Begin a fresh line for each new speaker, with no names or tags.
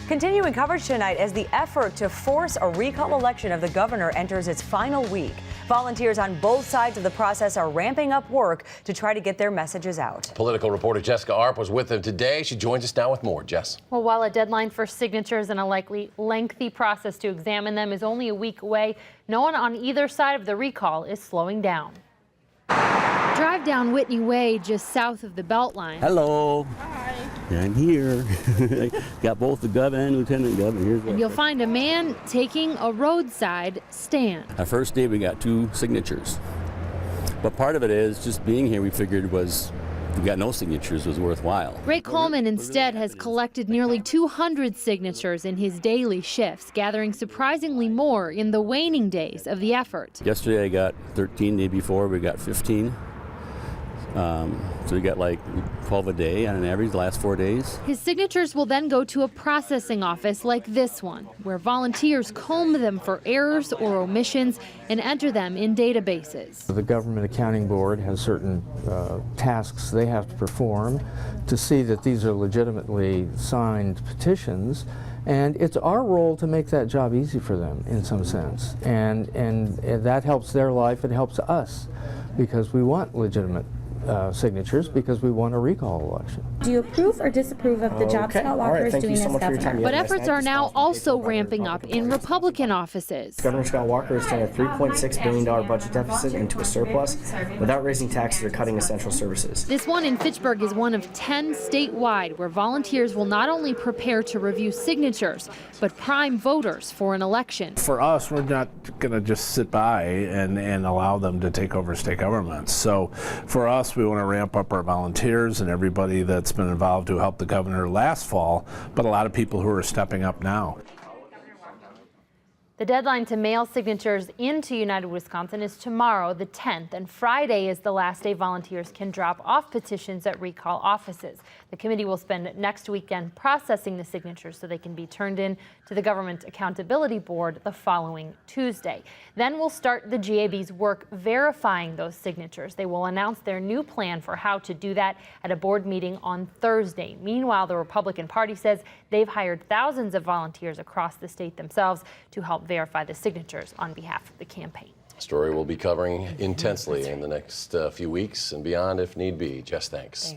Continuing coverage tonight as the effort to force a recall election of the governor enters its final week. Volunteers on both sides of the process are ramping up work to try to get their messages out.
Political reporter Jessica Arp was with them today. She joins us now with more. Jess.
Well, while a deadline for signatures and a likely lengthy process to examine them is only a week away, no one on either side of the recall is slowing down. Drive down Whitney Way just south of the Beltline.
Hello. Hi. I'm here. Got both the governor and lieutenant governor.
And you'll find a man taking a roadside stand.
Our first day we got 2 signatures. But part of it is just being here we figured was we got no signatures was worthwhile.
Ray Coleman instead has collected nearly 200 signatures in his daily shifts, gathering surprisingly more in the waning days of the effort.
Yesterday I got 13, the day before we got 15. So we got like 12 a day on an average the last 4 days.
His signatures will then go to a processing office like this one, where volunteers comb them for errors or omissions and enter them in databases.
The Government Accounting Board has certain tasks they have to perform to see that these are legitimately signed petitions, and it's our role to make that job easy for them in some sense. And that helps their life, it helps us, because we want legitimate signatures, because we want a recall election.
Do you approve or disapprove of the job Scott Walker is doing as governor?
But efforts are now also ramping up in Republican offices.
Governor Scott Walker is turning a $3.6 billion budget deficit into a surplus without raising taxes or cutting essential services.
This one in Fitchburg is one of 10 statewide where volunteers will not only prepare to review signatures, but prime voters for an election.
For us, we're not going to just sit by and allow them to take over state governments. So for us, we want to ramp up our volunteers and everybody that's been involved to help the governor last fall, but a lot of people who are stepping up now.
The deadline to mail signatures into United Wisconsin is tomorrow, the 10th, and Friday is the last day volunteers can drop off petitions at recall offices. The committee will spend next weekend processing the signatures so they can be turned in to the Government Accountability Board the following Tuesday. Then we'll start the GAB's work verifying those signatures. They will announce their new plan for how to do that at a board meeting on Thursday. Meanwhile, the Republican Party says they've hired thousands of volunteers across the state themselves to help verify the signatures on behalf of the campaign.
Story we'll be covering intensely in the next few weeks and beyond if need be. Jess, thanks.